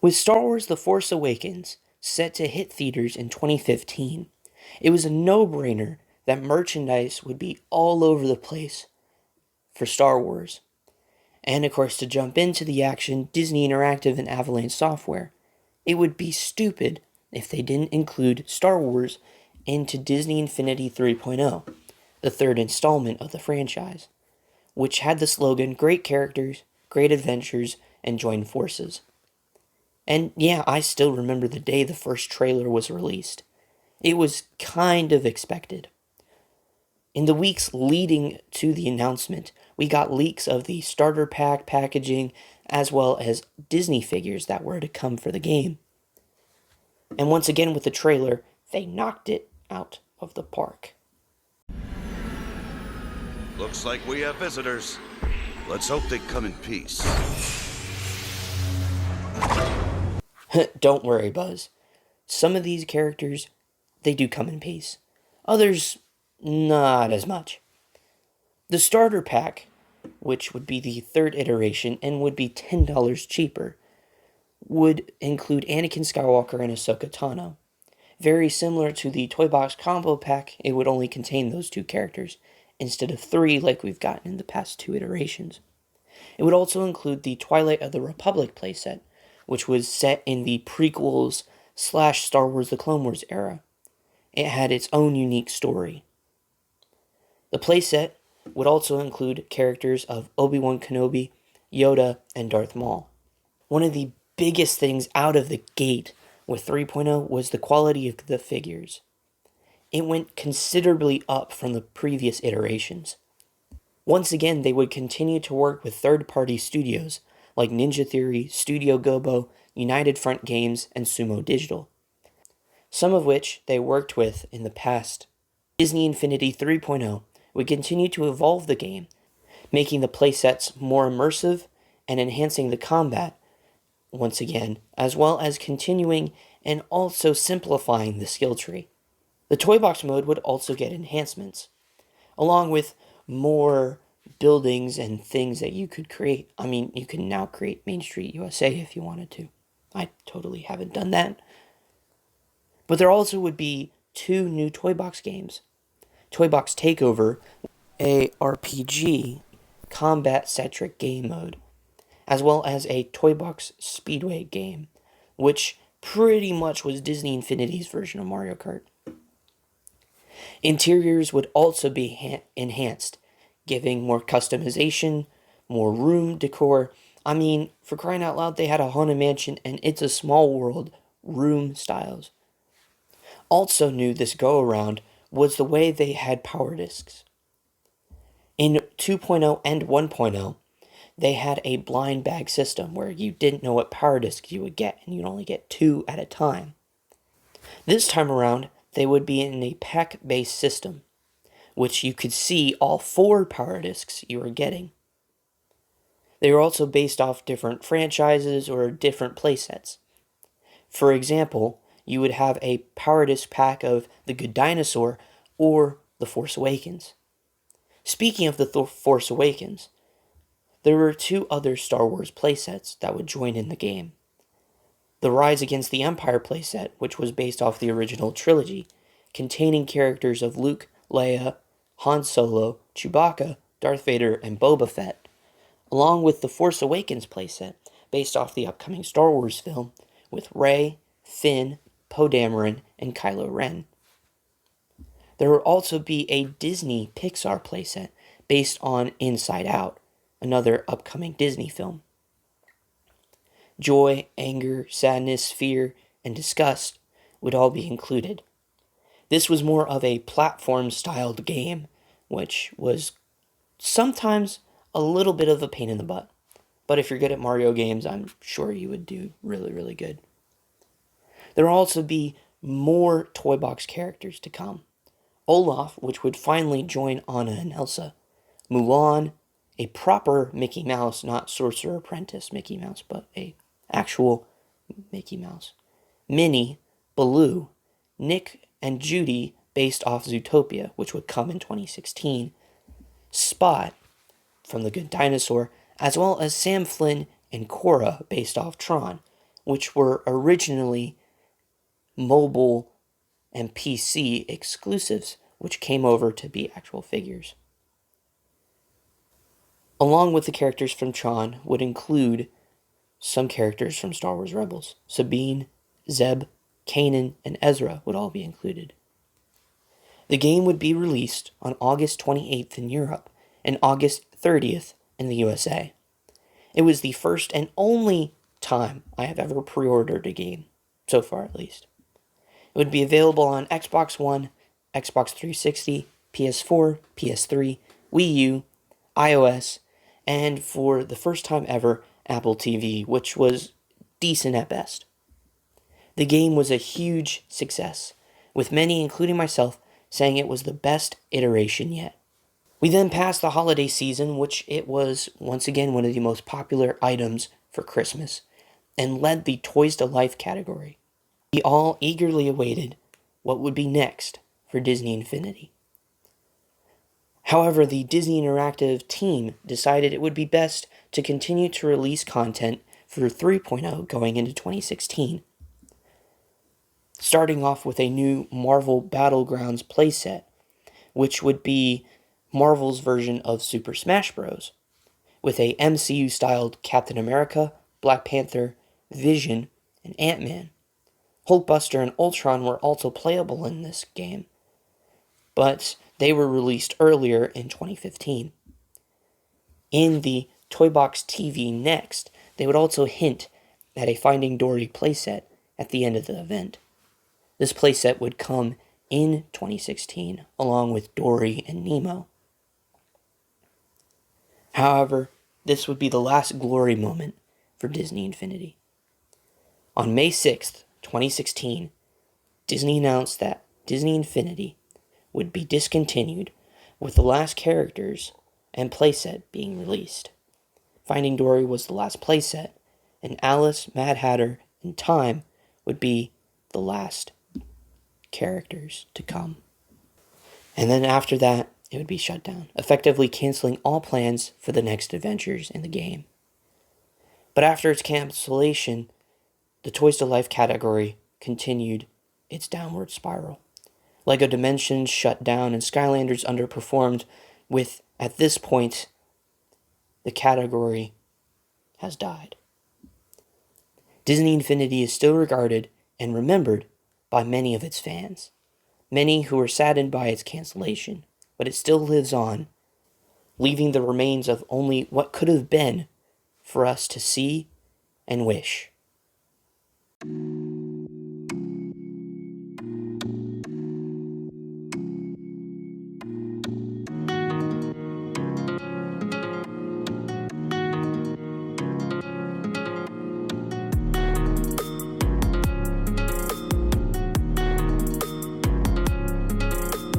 With Star Wars The Force Awakens set to hit theaters in 2015, it was a no-brainer that merchandise would be all over the place for Star Wars. And of course, to jump into the action, Disney Interactive and Avalanche Software. It would be stupid if they didn't include Star Wars into Disney Infinity 3.0, the third installment of the franchise, which had the slogan, "Great characters, great adventures, and join forces." And yeah, I still remember the day the first trailer was released. It was kind of expected. In the weeks leading to the announcement, we got leaks of the starter pack packaging as well as Disney figures that were to come for the game. And once again with the trailer, they knocked it out of the park. Looks like we have visitors. Let's hope they come in peace. Don't worry, Buzz. Some of these characters, they do come in peace. Others, not as much. The starter pack, which would be the third iteration and would be $10 cheaper, would include Anakin Skywalker and Ahsoka Tano. Very similar to the Toy Box Combo Pack, it would only contain those two characters, instead of three like we've gotten in the past two iterations. It would also include the Twilight of the Republic playset, which was set in the prequels / Star Wars The Clone Wars era. It had its own unique story. The playset would also include characters of Obi-Wan Kenobi, Yoda, and Darth Maul. One of the biggest things out of the gate with 3.0 was the quality of the figures. It went considerably up from the previous iterations. Once again, they would continue to work with third-party studios like Ninja Theory, Studio Gobo, United Front Games, and Sumo Digital, some of which they worked with in the past. Disney Infinity 3.0 would continue to evolve the game, making the playsets more immersive and enhancing the combat, once again, as well as continuing and also simplifying the skill tree. The Toy Box mode would also get enhancements, along with more buildings and things that you could create. I mean, you can now create Main Street USA if you wanted to. I totally haven't done that. But there also would be two new Toy Box games. Toy Box Takeover, a RPG combat-centric game mode, as well as a Toy Box Speedway game, which pretty much was Disney Infinity's version of Mario Kart. Interiors would also be enhanced, giving more customization, more room decor. I mean, for crying out loud, they had a Haunted Mansion and It's a Small World room styles. Also new this go-around was the way they had power discs. In 2.0 and 1.0, they had a blind bag system where you didn't know what power discs you would get, and you'd only get two at a time. This time around, they would be in a pack-based system, which you could see all four power discs you were getting. They were also based off different franchises or different playsets. For example, you would have a power disc pack of The Good Dinosaur or The Force Awakens. Speaking of The Force Awakens, there were two other Star Wars playsets that would join in the game. The Rise Against the Empire playset, which was based off the original trilogy, containing characters of Luke, Leia, Han Solo, Chewbacca, Darth Vader, and Boba Fett, along with the Force Awakens playset, based off the upcoming Star Wars film, with Rey, Finn, Poe Dameron, and Kylo Ren. There will also be a Disney Pixar playset based on Inside Out, another upcoming Disney film. Joy, anger, sadness, fear, and disgust would all be included. This was more of a platform-styled game, which was sometimes a little bit of a pain in the butt. But if you're good at Mario games, I'm sure you would do really, really good. There will also be more Toy Box characters to come. Olaf, which would finally join Anna and Elsa. Mulan, a proper Mickey Mouse, not Sorcerer Apprentice Mickey Mouse, but a actual Mickey Mouse. Minnie, Baloo, Nick and Judy, based off Zootopia, which would come in 2016. Spot, from The Good Dinosaur, as well as Sam Flynn and Korra, based off Tron, which were originally mobile and PC exclusives, which came over to be actual figures. Along with the characters from Tron would include some characters from Star Wars Rebels. Sabine, Zeb, Kanan, and Ezra would all be included. The game would be released on August 28th in Europe and August 30th in the USA. It was the first and only time I have ever pre-ordered a game, so far at least. It would be available on Xbox One, Xbox 360, PS4, PS3, Wii U, iOS, and for the first time ever, Apple TV, which was decent at best. The game was a huge success, with many, including myself, saying it was the best iteration yet. We then passed the holiday season, which it was once again one of the most popular items for Christmas, and led the Toys to Life category. We all eagerly awaited what would be next for Disney Infinity. However, the Disney Interactive team decided it would be best to continue to release content for 3.0 going into 2016. Starting off with a new Marvel Battlegrounds playset, which would be Marvel's version of Super Smash Bros., with a MCU-styled Captain America, Black Panther, Vision, and Ant-Man. Hulkbuster and Ultron were also playable in this game, but they were released earlier in 2015. In the Toy Box TV Next, they would also hint at a Finding Dory playset at the end of the event. This playset would come in 2016, along with Dory and Nemo. However, this would be the last glory moment for Disney Infinity. On May 6th, 2016, Disney announced that Disney Infinity would be discontinued, with the last characters and playset being released. Finding Dory was the last playset, and Alice, Mad Hatter, and Time would be the last characters to come. And then after that, it would be shut down, effectively canceling all plans for the next adventures in the game. But after its cancellation, the Toys to Life category continued its downward spiral. LEGO Dimensions shut down and Skylanders underperformed, with, at this point, the category has died. Disney Infinity is still regarded and remembered by many of its fans, many who were saddened by its cancellation, but it still lives on, leaving the remains of only what could have been for us to see and wish.